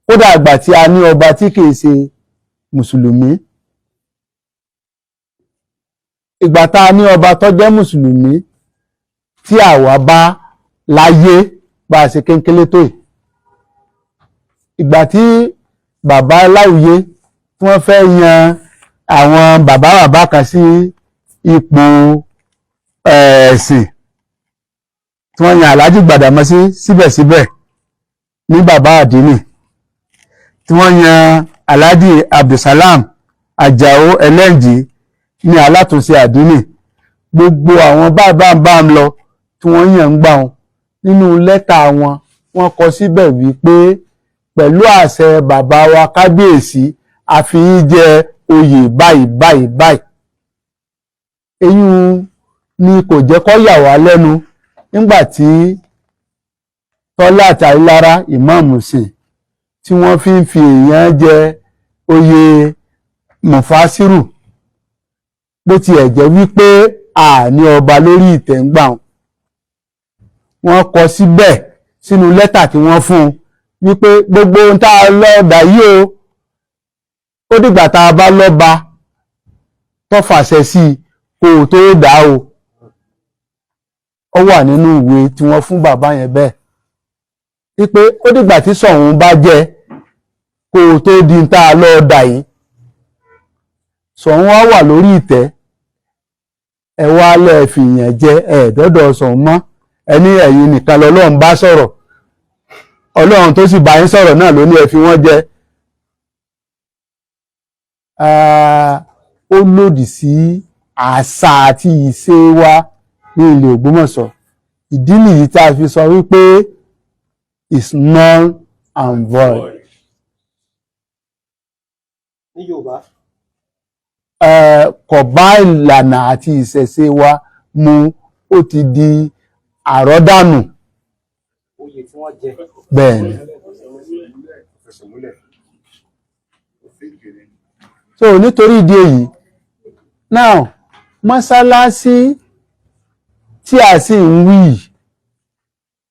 Kódà àgbà tí a ní ọba tí kìí ṣe mùsùlùmí, ìgbà tá a ní ọba tó jẹ́ mùsùlùmí tí àwa bá láyé bá a ṣe kéńkélé tó yìí, ìgbà tí bàbá Láwùyé tí wọ́n fẹ́ yan àwọn bàbá kan sí ipò ẹ̀sìn tí wọ́n yan Alhaji Gbàdàmọ́sí síbẹ̀síbẹ̀ ní bàbá àdínì, tí wọ́n yan Alhaji Abdulsalam Àjàó Ẹlẹ́ǹjì ní alátúnṣe àdínì. Gbogbo àwọn bá ń lọ tí wọ́n yàn ń gbà wọn nínú lẹ́tà wọn wọ́n kọ síbẹ̀ wípé pẹ̀lú àṣẹ bàbá wa kábíyèsí a fi yín jẹ oyè báyìí. Èyí ni kò jẹ́ kó yà wá lẹ́nu nígbà tí Tọ́lá àtàrílára ìmáàmù sìn tí wọ́n fi ń fi èèyàn jẹ oyè mufasiru bó tiẹ̀ jẹ́ wípé àní ọba lórí ìtẹ́ ń gbà wọ́n kọ síbẹ̀ sínú lẹ́tà tí wọ́n fún un wípé gbogbo ohun tá a lọ́ọ̀dà yìí ó dìgbà tá a bá lọ́ba tó fàṣẹ sí kó o tó dá o. Ó wà nínú ìwé tí wọ́n fún bàbá yẹn bẹ́ẹ̀ wípé ó dìgbà tí Ṣọ̀ún bá jẹ kó o tó di tá a lọ́ọ̀dà yìí. Ṣọ̀ún wá wà lórí ìtẹ́ ẹ wá lẹ́ẹ̀fì yẹn jẹ ẹ̀ẹ́dọ́dọ̀ Ṣọ̀ún mọ́ ẹni ẹ̀yin nìkan lọ́lọ́run bá sọ̀rọ̀, Ọlọ́run tó sì bá yín sọ̀rọ̀ náà ló ní ẹ fi wọ́n jẹ. Ó lòdì sí àṣà àti ìṣe wa ní ilẹ̀ Ògbómọ̀ṣọ́. Ìdí nìyí tá a fi sọ wípé is null and void. Ní Yorùbá. Kò bá ìlànà àti ìṣẹ̀ṣe wa mu, ó ti di àrọ́dànù. Oyè tí wọ́n jẹ. Bẹ́ẹ̀ni. So nítorí ìdí èyí, now mọ́sálásí tí a sì ń wí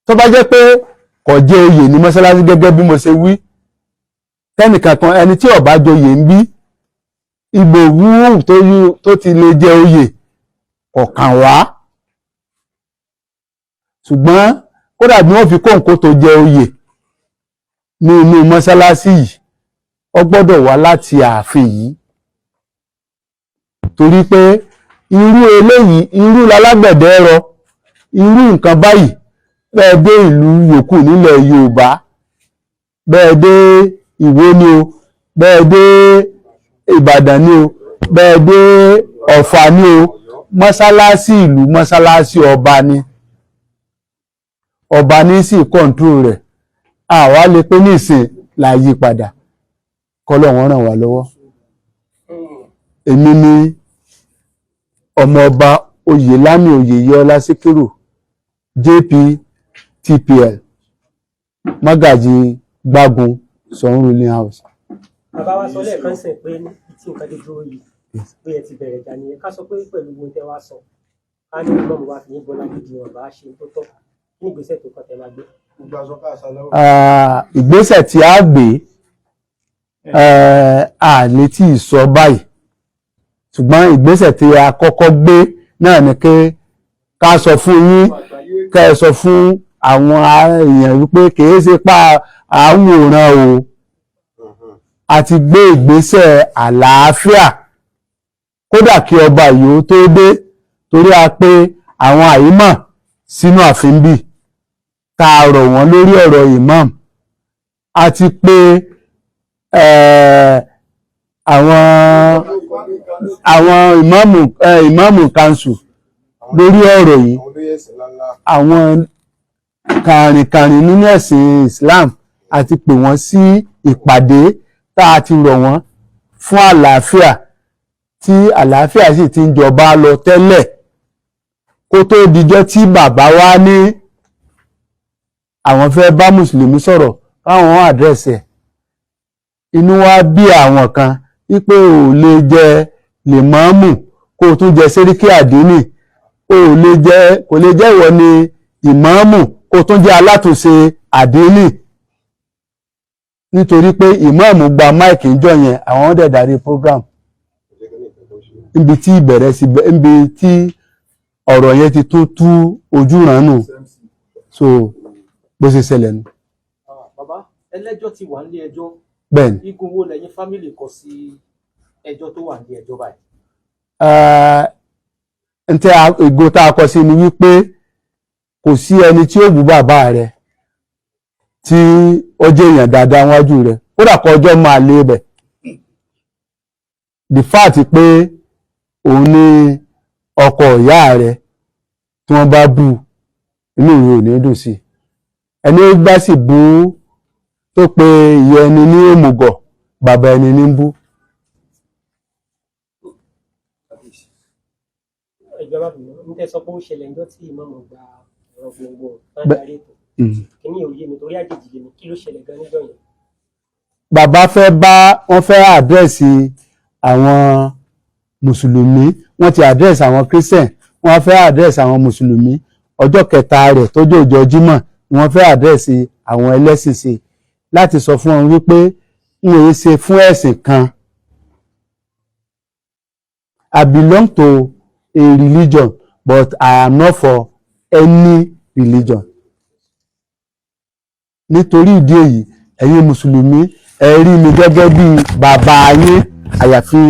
tó bá jẹ́ pé kò jẹ́ oyè ní mọ́sálásí gẹ́gẹ́ bí mo ṣe wí, tẹ́nìkan kan ẹni tí ó bá joyè ń bí ìgbò wúwù tó ti lè jẹ oyè ọ̀kan wá, ṣùgbọ́n kódà bí wọ́n fi kóǹkó tó jẹ oyè ní inú mọ́sálásí yìí ó gbọ́dọ̀ wá láti ààfin yìí, torí pé irú eléyìí irú lálágbẹ̀dẹ rọ irú nǹkan báyìí bẹ́ẹ̀ dé ìlú yòókù nílẹ̀ Yorùbá, bẹ́ẹ̀ dé Ìwó ni o, bẹ́ẹ̀ dé Ìbàdàn ni o, bẹ́ẹ̀ dé Ọ̀fà ni o, mọ́sálásí ìlú mọ́sálásí ọba ni, ọba ní sì kọ́ńtró rẹ̀. Àwa lè pé nísìn la yí padà, kọ́lọ́run ràn wá lọ́wọ́. Èmi ni ọmọọba Oyèlámì Oyèyọlá Síkírù JP TPL Mágàjí Gbágun Ṣọ̀ún ruling house. Bàbá wa sọ lẹ́ẹ̀kan sìn pé tí nǹkan dé dúró yìí pé ẹ ti bẹ̀rẹ̀ ìjà nìyẹn, ká sọ pé pẹ̀lú ohun tẹ́ wá sọ ká ní ìmọ̀mù wa fi ní bọ́lá gidi wọn bá ṣe tó tọ́ ní ìgbésẹ̀ tó kàn tẹ́ máa gbé. Ìgbésẹ̀ tí a gbé a lè tí ì sọ báyìí, ṣùgbọ́n ìgbésẹ̀ tí a kọ́kọ́ gbé náà ni ká sọ fún yín ká ẹ sọ fún àwọn èèyàn wípé kìí ṣe pa àwòrán o àti gbé ìgbésẹ̀ àlàáfíà kódà kí ọba yìí ó tó dé torí a pé àwọn àìmọ̀ sínú ààfin bí tá a rọ̀ wọ́n lórí ọ̀rọ̀ imam àti pé àwọn ìmáàmù kanṣu lórí ọ̀rọ̀ yìí àwọn kàrìnkàrìn nínú ẹ̀sìn Islam àti pè wọ́n sí ìpàdé tá a ti rọ̀ wọ́n fún àlàáfíà tí àlàáfíà sì ti ń jọba lọ tẹ́lẹ̀ kó tó dijọ́ tí bàbá wa ní àwọn fẹ́ bá mùsùlùmí sọ̀rọ̀ káwọn àdírẹ́sì ẹ̀ inú wa bí àwọn kan wípé ò lè jẹ lèmọ́ọ́mù kó o tún jẹ sẹ́ríkì àdínì kò lè jẹ́ ìwọ ni ìmáàmù kó o tún jẹ́ alátúnṣe àdínì nítorí pé ìmáàmù gba máìkì ń jọ yẹn àwọn dẹ̀ darí program níbi tí ìbẹ̀rẹ̀ sí níbi tí ọ̀rọ̀ yẹn ti tún tú ojú ránù so bó ṣe ṣẹlẹ̀ nù. Bàbá ẹlẹ́jọ́ ti wà nílé ẹjọ́ bẹ́ẹ̀ni igun wo lẹ́yìn fámìlì kọ sí ẹjọ́ tó wà nílé ẹjọ́ báyìí. ntẹ́ ìgò tá a kọ sí ni wípé kò sí ẹni tí ó bú bàbá rẹ̀ tí ó jẹ́ èèyàn dáadáa wájú rẹ̀ kódà kọjọ́ máa lé bẹ̀ the fact pé òun ni ọkọ ìyá rẹ̀ tí wọ́n bá bú inú ìwé ò ní dùn sí ẹni ó gbá sì bú tó pe ìyá ẹni ní òmùgọ̀ bàbá ẹni ní bú. ìjọba ń tẹ́ sọ pé ó ṣẹlẹ̀ ńjọ́ tí ìmáàmù gba ọ̀rọ̀ gbogbo látàrí ètò kìíní òye mi torí àjèjì lèmi kí ló ṣẹlẹ̀ gan níjọ́ yẹn. bàbá wọ́n fẹ́ àdírẹ́sì àwọn mùsùlùmí wọ́n ti àdírẹ́sì àwọn christian wọ́n fẹ́ àdírẹ́sì àwọn mùsùlùmí ọjọ́ kẹta rẹ̀ tó jẹ́ ọjọ́ jímọ̀ ni wọ́n fẹ́ àdírẹ́sì àwọn ẹlẹ́sìn sí láti sọ fún wọn wípé n ò ṣe fún ẹ̀sìn kan. I belong to a religion but I am not for any religion. Nítorí ìdí èyí ẹ̀yin mùsùlùmí ẹ rí mi gẹ́gẹ́ bí bàbá yín àyàfi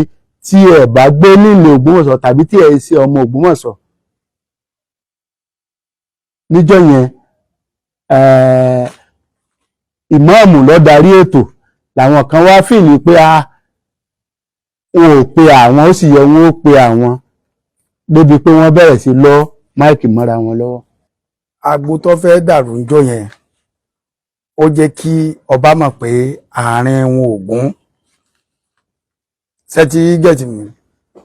tí ẹ bá gbé nílùú Ògbómọ̀ṣọ́ tàbí tí ẹ ṣe ọmọ Ògbómọ̀ṣọ́. Níjọ́ yẹn ìmáàmù ló darí ètò làwọn kan wá fìlì pé wọn ò pe àwọn ó sì yẹ wọn ó pe àwọn débi pé wọ́n bẹ̀rẹ̀ sí lọ máìkì mọ́ra wọn lọ́wọ́. agbo tó fẹ́ dàrú ńjọ́ yẹn ó jẹ́ kí ọba mọ̀ pé àárín wọn ò gún sẹ́tí gẹ̀tì mi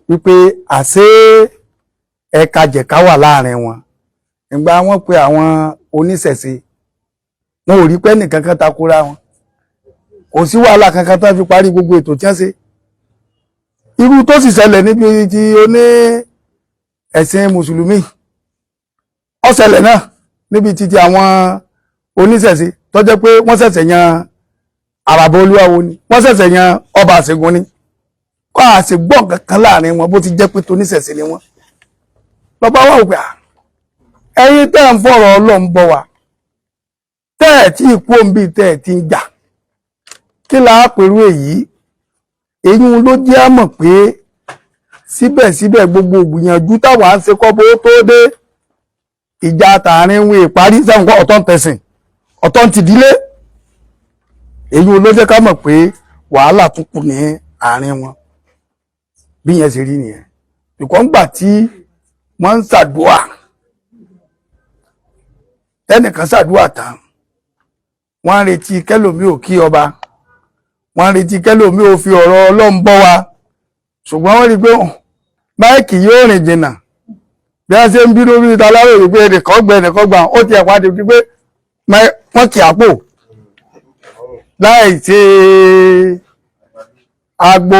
wípé àṣé ẹ̀ka jẹ̀ká wà láàrin wọn ìgbà wọn pe àwọn oníṣẹ̀ṣe wọn ò rí pé nìkan kan takora wọn kò sí wàhálà kankan tó fi parí gbogbo ètò tí wọ́n ṣe irú tó sì ṣẹlẹ̀ níbi tí oní ẹ̀sìn mùsùlùmí ó ṣẹlẹ̀ náà níbi títí àwọn oníṣẹ̀ṣe tó jẹ́ pé wọ́n ṣẹ̀ṣẹ̀ yan àràbà olúwawo ni wọ́n ṣẹ̀ṣẹ̀ yan ọba àṣegun ni kọ́ àṣegbọ́n kankan láàrin wọn bó ti jẹ́ pé toníṣẹ̀ṣe ni wọ́n lọ́ba wà wípé ẹ̀yin tẹ́ ń fọ̀rọ̀ Ọlọ́run bọ̀ wá tẹ́ ẹ̀ tí ìkú òǹbí tẹ́ ẹ̀ ti ń jà kí là á pẹ̀lú èyí ló jẹ́ àmọ̀ pé síbẹ̀síbẹ̀ gbogbo ìgbìyànjú táwa ń ṣe kọ́ bó tó dé ìjà tààrin wọn ìparí sẹ́wọ̀n ọ̀tọ̀ ń tẹ̀sìn ọ̀tọ̀ ń tìdílé èyí ló jẹ́ ká mọ̀ pé wàhálà tún kù ní àárín wọn bí yẹn ṣe rí nìyẹn ìkọ́ ńgbà tí wọ́n ń ṣàdúà tẹ́nìkan ṣàdúà tán wọ́n ń retí kẹ́lòmí ò kí ọba wọ́n ń retí kẹ́lòmí ò fi ọ̀rọ̀ Ọlọ́run bọ́ wa ṣùgbọ́n wọ́n rí pé máìkì yóò rìn jìnnà bí wọ́n ṣe ń bínú bí ta láròyé pé ẹnìkan gbà ó ti ẹ̀pá di pé wọ́n kì àpò láì ṣe agbo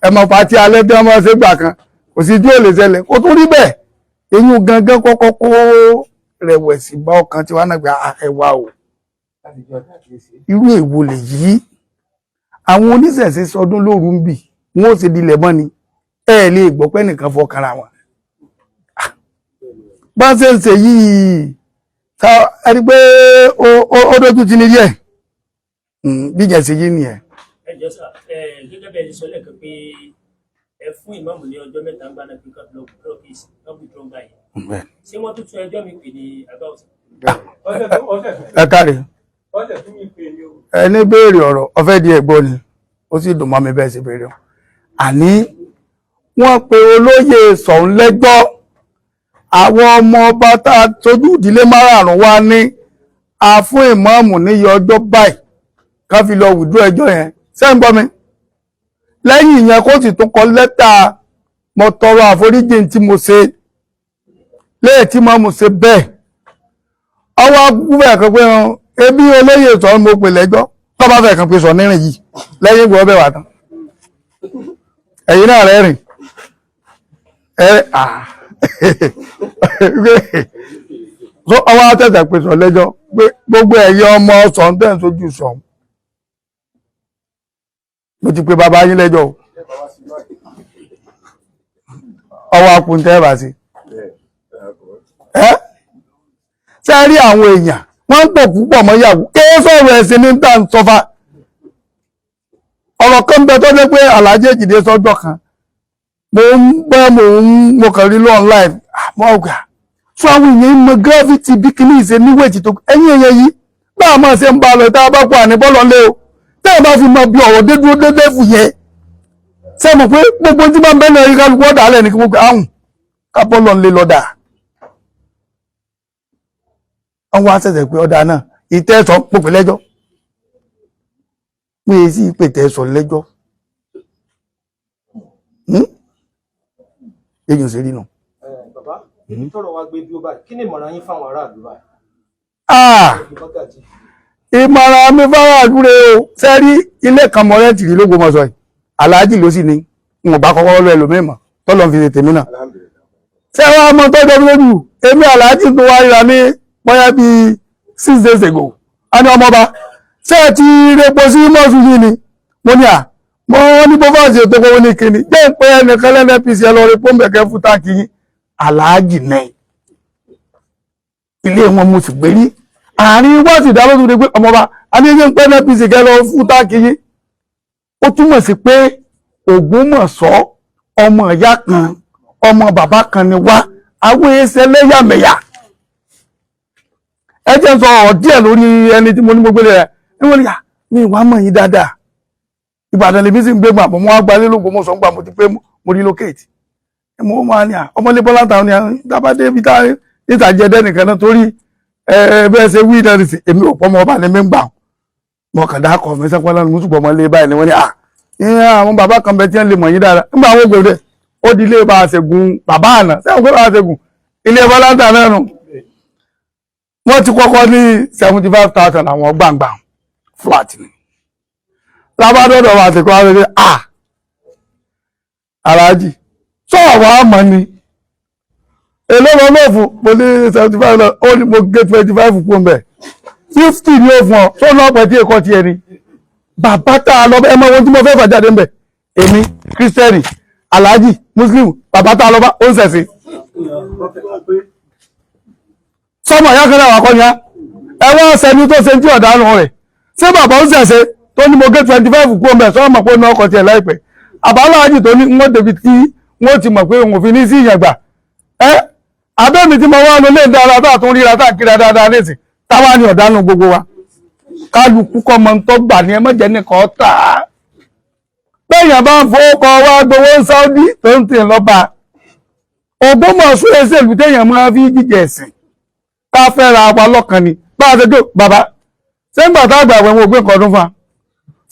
ẹmọ̀pá tí alẹ́ tí wọ́n máa ṣe gbà kan kò sí tí ò lè ṣẹlẹ̀ kó tó rí bẹ́ẹ̀ eyín gangan kọ́kọ́ kó rẹ̀wẹ̀sì bá ọkàn tí wọ́n náà gba ẹwà o irú èwo lè yí àwọn oníṣẹ̀ṣe sọdún lóru ń bì wọ́n ó ṣe dilẹ̀ mọ́ ni ẹ lè gbọ́ pé nìkan fọkànra wọn bá ṣe ń ṣe yìí ẹni pé ó dójú ti ní díẹ̀ bí jẹ́ ṣe yìí nìyẹn. ẹ jọ sá gẹ́gẹ́ bẹ́ẹ̀ sọ lẹ́ẹ̀kan pé ẹ fún ìmáàmù ní ọjọ́ mẹ́ta ń gbaná pé káàbí lọ́wọ́ kí káàbí tó ń báyìí ṣé wọ́n tún tún ẹjọ́ mi pè ní agbáwọ̀sí. ẹ káre ẹni béèrè ọ̀rọ̀ ọ̀fẹ́ di ẹ̀gbọ́n ni ó sì dùn mọ́ mi bẹ́ẹ̀ sí béèrè àní wọ́n pe olóyè Ṣọ̀ún lẹ́jọ́ àwọn ọmọ ọba tá a tójú ìdílé márààrún wá ní a fún ìmáàmù níye ọjọ́ báyìí ká fi lọ wùdú ẹjọ́ yẹn ṣé ń gbọ́ mi lẹ́yìn ìyẹn kó sì tún kọ lẹ́tà mo tọrọ àforíjì tí mo ṣe lẹ́yìn tí máàmù ṣe bẹ́ẹ̀ ọwọ́ agúbẹ̀ kan pé ebi olóyè Ṣọ̀ún mo pè lẹ́jọ́ tó bá fẹ́ kan pé sọ nírìn yìí lẹ́yìn ìgbọ́ bẹ̀ wà tán ẹ̀yin náà rẹ̀ rìn ọwọ́ àtẹ̀tẹ̀ pé sọ lẹ́jọ́ pé gbogbo ẹ̀yẹ ọmọ Ṣọ̀ún tẹ̀ ń sojú Ṣọ̀ún mo ti pe bàbá yín lẹ́jọ́ ọwọ́ akùntẹ́ bá sí ṣe rí àwọn èèyàn wọ́n ń pò púpọ̀ mọ́ yàwó kéé sọ̀rọ̀ ẹ̀sìn ní tà ń sọfá ọ̀rọ̀ kan bẹ tó dé pé Alhaji Èjìdé sọ́jọ́ kan mo kàn rí lọ́n live mọ́ ọ̀gá fún àwọn èèyàn mọ gravity bí kìíní ìṣe níwèjì tó ẹ̀yìn èèyàn yìí bá a máa ṣe ń bá a lọ tá a bá kó àníbọ́lọ́ lé o tẹ́ ẹ bá fi mọ bí ọ̀rọ̀ dédúró dédé fù yẹ ṣe mọ̀ pé gbogbo tí máa ń bẹ́ẹ̀ náà rí kálukú ọ̀dà alẹ́ ní kí gbogbo àrùn kábọ́lọ́ lé lọ́dà àwọn àṣẹ̀ṣẹ̀ pé ọ̀dà náà ìtẹ́sọ̀ pòpè lẹ́jọ́ pé sí ìpè tẹ́sọ̀ lẹ́jọ́ èyàn sí rí nù. Bàbá ibi tọ́rọ̀ wá gbé bí ó báyìí kí ni ìmọ̀ràn yín fáwọn aráàlú báyìí. ìmọ̀ràn mi fáwọn àdúrà o sẹ́rí ilé kan mọ́rẹ́ǹtì rí l'Ógbómọ̀ṣọ́ yìí Aláàjì ló sì ní n ò bá kọ́kọ́ lọ ẹlòmíì mọ̀ tọ́lọ́ fi ṣe tèmi náà. ṣé wàá mọ tọ́jọ́ lójú èmi Aláàjì tó wá ríra ní bóyá bíi 6 days ago a ní ọmọba ṣé ẹ ti repo sí mọ́ọ̀sù yìí ni mo ní à mo ní bó bá ṣe tó kówó ní kíni jẹ́ ń pé ẹnìkan lẹ́nu APC ẹ lọ rí pọ́ńbẹ̀kẹ́ fún táàkì yín Aláàjì náà ilé wọn mo sì gbé rí àárín wá sì dá lóṣù pé ọmọba a ní jẹ́ ń pé ẹnìkan APC kẹ́ lọ fún táàkì yín ó túmọ̀ sí pé Ògbómọ̀ṣọ́ ọmọ ìyá kan ọmọ bàbá kan ni wá àwọn ẹsẹ̀ lẹ́yàmẹ̀yà ẹ jẹ́ sọ ọ̀rọ̀ díẹ̀ lórí ẹni tí mo ní gbogbo rẹ̀ níwọ̀n ní mi ìwà mọ̀ yín dáadáa Ìbàdàn lèmi sì ń gbé gbà mo wá gbalé l'Ógbómọ̀ṣọ́ ń gbà mo ti pé mo relocate mo máa ní ọmọlé Bọ́lá táwọn ní dábàdé ibi tá níta jẹ dẹ́nìkan náà torí bẹ́ẹ̀ ṣe wí náà sí èmi ò pọ́ ọmọ ọba ní mi ń gbà mo kàn dá kọ̀ mí sẹ́pọ̀ lọ́nà mo túbọ̀ mọ́ lé báyìí ni wọ́n ní àwọn bàbá kan bẹ tí wọ́n lè mọ̀ yín dáadáa nígbà àwọn ògbèrè ó di ilé bá a ṣègùn bàbá àná sẹ́wọ̀n pé bá a ṣègùn ilé Bọ́lá táwọn náà nù wọ́n ti kọ́kọ́ ní 75,000 àwọn gbàǹgbà flat ni lábádọ́dọ̀ wà tí kọ́ wá rẹ̀ Aláàjì sọ́ọ̀ wá mọ̀ ni èlọ́mọ náà fún mo ní 75 lọ ó ní mo gé 25 kú mbẹ̀ 50 ní ó fún ọ tó náà pẹ̀ tí èkó ti ẹni bàbá tá a lọ ẹmọ ohun tí mo fẹ́ fàjáde mbẹ̀ èmi kírísítẹ́nì Aláàjì Muslim bàbá tá a lọ bá ó ń sẹ̀sìn sọmọ ìyá kan náà wà kọ́ ni á ẹwọ́n sẹni tó ṣe tí ọ̀dánù rẹ̀ ṣé bàbá ń ṣẹ̀ṣẹ̀ tó ní mo gé 25 kú ọmọ ẹ̀ sọ́mọ̀ pé náà ọkọ̀ tiẹ̀ láìpẹ́ àbáláàjì tó ní wọ́n débi tí wọ́n ti mọ̀ pé òun fi ní sí ìyàgbà abẹ́mi tí mo wá lọ lé dára tá àtún ríra tá àkíra dáadáa lẹ́sìn táwa ní ọ̀dánù gbogbo wa kálukú kọ́ mọ tó gbà ní ẹmọ́jẹ́ nìkan tà á bẹ́ẹ̀yàn bá ń fowókọ wá gbowó ń Sáúdí tó ń tẹ̀ lọ́ba Ògbómọ̀ṣọ́ ẹsẹ̀lú téèyàn máa fi jíjẹ ẹ̀sìn ká fẹ́ ra wa lọ́kàn ni bá a ṣe tó bàbá ṣé ń gbà tá àgbà àwọn ògbé nǹkan ọdún fún wa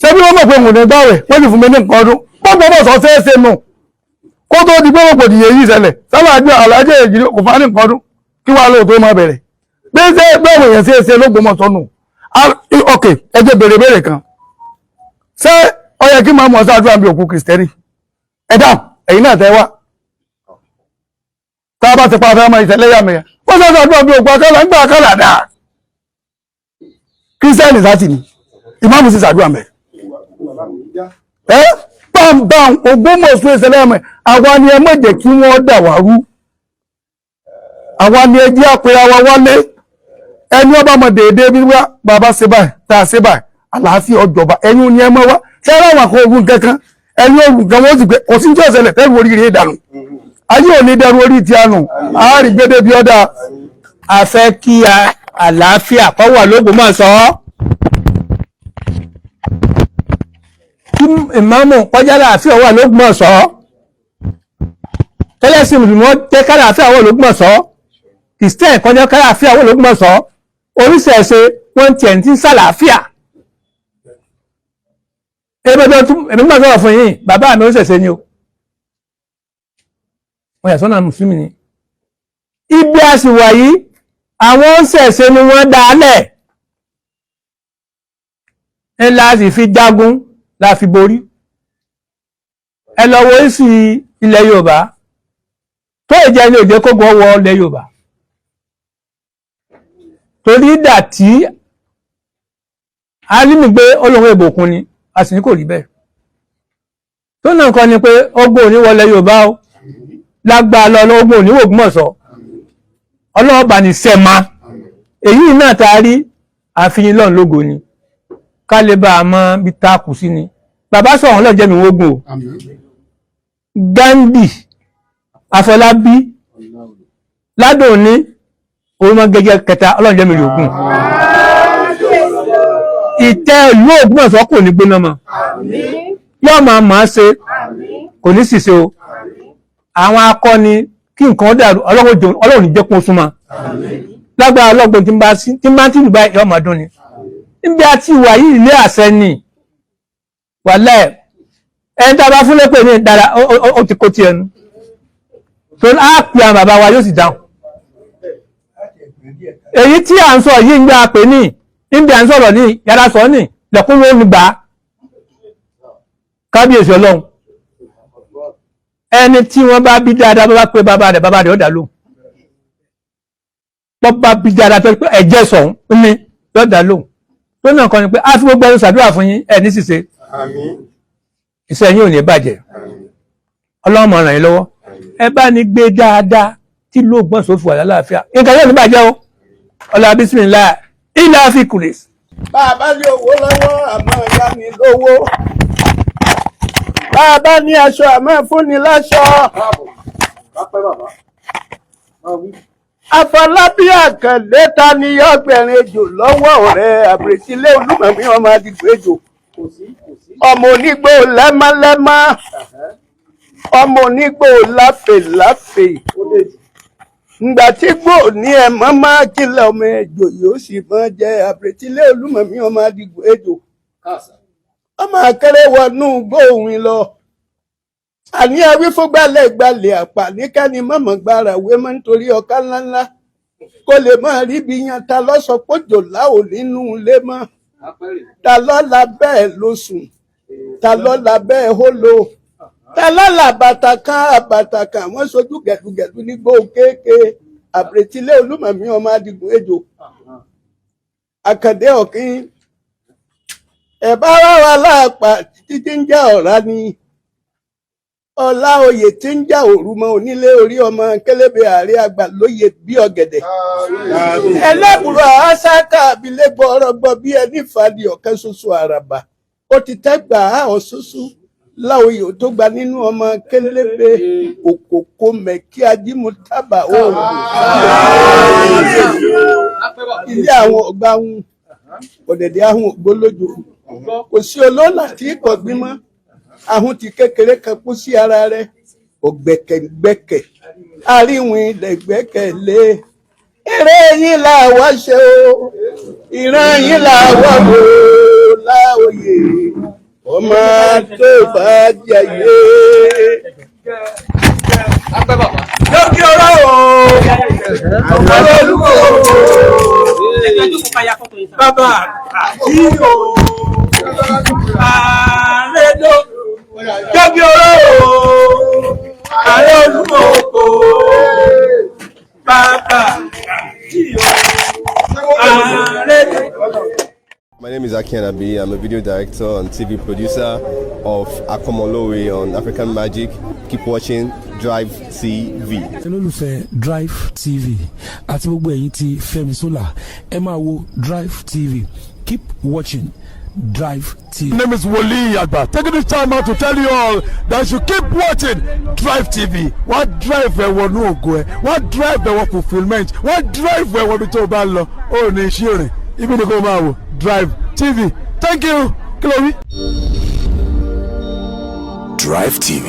ṣé bí wọ́n mọ̀ pé òun ò ní gbàwẹ̀ wọ́n sì fún mi ní nǹkan ọdún Ògbómọ̀ṣọ́ ṣeéṣe nù kó tó di pé wọ́n kò dìye yìí ṣẹlẹ̀ sábà gbé Aláàjì Èjìdé kò fún wa ní nǹkan ọdún kí wàá lóòótọ́ máa bẹ̀rẹ̀ bí ṣe bẹ́ẹ̀ èèyàn ṣeéṣe l'Ógbómọ̀ṣọ́ nù ok ẹ jẹ́ béèrè kan ṣé ó yẹ kí máa mọ̀ ṣáàdúrà bí òkú kìrìsìtẹ́nì ẹ dáhùn ẹ̀yin náà tẹ́ wá tá a bá ti pa afẹ́ ọmọ ìṣẹ̀lẹ́yàmẹ̀yà wọ́n ṣáàdúrà bí òkú akálà ń gbà akálà dáa kírísítẹ́nì sáti ni ìmáàmù sí ṣàdúrà mẹ́ bámbám Ògbómọ̀ṣọ́ ìṣẹ̀lẹ́yàmẹ̀ àwa ni ẹ má jẹ́ kí wọ́n dà wá rú àwa ni ẹjẹ́ àpè àwa wálé ẹni ọba mọ̀ déédéé bí wá bàbá ṣe báyìí tá a ṣe báyìí àlàáfíà ọjọba ẹ̀yin ni ẹ mọ́ wá ṣé ẹ ráwọn àkọ́ ogun kankan ẹni ogun kan wọ́n sì pé kò sí ní ọ̀sẹ̀lẹ̀ tẹ́lu oríire dànù ayé ò ní dẹrù orí ti àánú àárí gbédé bí ọ̀dà. a fẹ́ kí àlàáfíà kó wà l'Ógbómọ̀ṣọ́ kí ìmáàmù kọjá àlàáfíà wà l'Ógbómọ̀ṣọ́ tẹ́lẹ̀sìn mùsùlùmí jẹ́ kálàáfíà wà l'Ógbómọ̀ṣọ́ kìrìsìtẹ́nì kọjá kálàáfíà wà l'Ógbómọ̀ṣọ́ oríṣiríṣi wọ́n tiẹ̀ ń tí ń sàlàáfíà. èmi gbà sọ̀rọ̀ fún yín bàbá mi oríṣiríṣi ni o wọ́n yà sọ́nà mùsùlùmí ni ibi a sì wà yìí àwọn oríṣiríṣi ni wọ́n dálẹ̀ ńlá sì fi jagun la fi borí ẹ lọ wo èsì ilẹ̀ Yorùbá tó ìjẹ́ ní òjẹ́ kógun ọwọ́ ilẹ̀ Yorùbá torí ìdà tí alímì gbé olóhun ìbòkun ni a sì ní kò rí bẹ́ẹ̀ tó náà kọ́ ni pé ogun òní wọlé Yorùbá o lágbàá lọ ogun òní Ògbómọ̀ṣọ́ ọlọ́ọ̀bà ní sẹ́ma èyí náà ta rí àfihàn lọ́n lógo ni ká lè bá a mọ́ bí ta kù sí ni bàbá sọ̀rọ̀ lọ́jẹ́ mi wógun o Gandhi Afọlábí ládùn ní orúmọ gẹ́gẹ́ kẹta ọlọ́jẹ́ mi rí ogun ìtẹ́ ìlú Ògbómọ̀ṣọ́ kò ní gbóná mọ́ yóò máa ṣe kò ní ṣìṣe o àwọn akọni kí nǹkan dàrú Ọlọ́run ní jẹ́ kó súnmọ́ lágbára ọlọ́gbọ̀n tí bá tí ìlú báyìí yóò máa dún ni níbi àti ìwà yìí ilé àṣẹ ni wàlẹ́ ẹni tá a bá fún lépè ní ìdára ó ti kó ti ẹnu tó á pè àwọn bàbá wa yóò sì dáhùn èyí tí à ń sọ yìí ń gbà pé ní níbi à ń sọ̀rọ̀ ní yàrá sọ ní lẹ́kún ló ń gbà kábíyèsí Ọlọ́run ẹni tí wọ́n bá bí dáadáa bá pé bàbá rẹ̀ ó dá lóhùn wọ́n bá bí dáadáa tó pé ẹ̀jẹ̀ sọ̀hún ní ó dá lóhùn tó náà kọ́ ni pé a fi gbogbo ẹnu ṣàdúrà fún yín ẹ̀ ní ṣìṣe iṣẹ́ yín ò ní bàjẹ́ Ọlọ́run máa ràn yín lọ́wọ́ ẹ bá ní gbé dáadáa tí l'Ógbómọ̀ṣọ́ fi wà lálàáfíà nǹkan yóò ní bàjẹ́ o ọlá bísímìlá ilẹ̀ àfikùnlẹ̀. bá a bá ní owó lọ́wọ́ àmọ́ ìyá mi lówó bá a bá ní aṣọ àmọ́ fúnni láṣọ. Afọlábí Àkàndé ta ni yóò gbẹ̀rin ejò lọ́wọ́ ọ̀rẹ́ àbètílé Olúmọ̀mí ọmọ Adigun ejò ọmọ onígbò lẹ́mọ́lẹ́mọ́ ọmọ onígbò láfèláfè ngbà tí gbò ní ẹ mọ́ máa kílẹ̀ ọmọ ejò yóò sì mọ́ jẹ àbètílé Olúmọ̀mí ọmọ Adigun ejò ọmọ akẹrẹ wọnú gbóhùn lọ àní awífúgbálẹ̀ àpà níkẹ́ni mọ̀mọ́ gbára wé mọ́ nítorí ọ̀ká ńláńlá kó lè máa rí bí yan ta lọ́sọ̀ pójò láò nínú ilé mọ́ ta lọ́la bẹ́ẹ̀ ló sùn ta lọ́la bẹ́ẹ̀ hó lo ta lọ́la bàtà kan wọ́n sojú gẹ̀dùgẹ̀dù nígbó kéèké àbètílé Olúmọ̀mí ọmọ Adigun ejò Àkàndé ọ̀kín ẹ̀bá wà láàpá títí ń já ọ̀rá ni ọlá oyè tí ń já òru mọ onílé orí ọmọ kélébé ààrẹ àgbà lóye bí ọ̀gẹ̀dẹ̀ ẹlẹ́bùrú àásáká abilégbọ ọrọ̀gbọ bí ẹni fàdí ọ̀kan ṣoṣo àràbà ó ti tẹ́gbà áhọ̀ ṣoṣo láòyè tó gba nínú ọmọ kélébé òkòkò mẹ́kí ajímú tábà òòrùn ilé àwọn ọgbà ń ọ̀dẹ̀dẹ̀ ahùn ògbólójò kò sí olóòlà tí kò gbímọ́ ahun ti kékeré kan kú sí ara rẹ̀ ògbẹ̀kẹ̀gbẹ̀kẹ̀ àríwìn ìdẹ̀gbẹ̀kẹ̀lé eré yín là wá ṣe o ìran yín là wá wò láòyè ọmọ tó bá jẹyé. lókè ọ̀rọ̀ o ọ̀rọ̀ olúwo bàbá àti o àrẹ́dọ́ lókè ọ̀rọ̀ o àrẹ olúwo kò bàbá àti o àrẹ́dọ́. My name is Aki Anabi. I'm a video director and TV producer of Akomolowe on African Magic. keep watching Drive TV. olólùfẹ́ Drive TV àti gbogbo ẹ̀yin tí Fẹ́mi Sola ẹ máa wo Drive TV. Keep watching Drive TV. My name is Wole Agba. Taking this time out to tell you all that you keep watching Drive TV. What drive ẹ̀wọ̀ ní ògo ẹ̀? What drive ẹ̀wọ̀ fulfilment? What drive ẹ̀wọ̀ bí tó bá lọ? Ó ní ìṣirin. Ibi ni kò máa wò Drive TV. Thank you. Kí ló wí? Drive TV,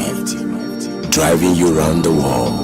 driving you around the world.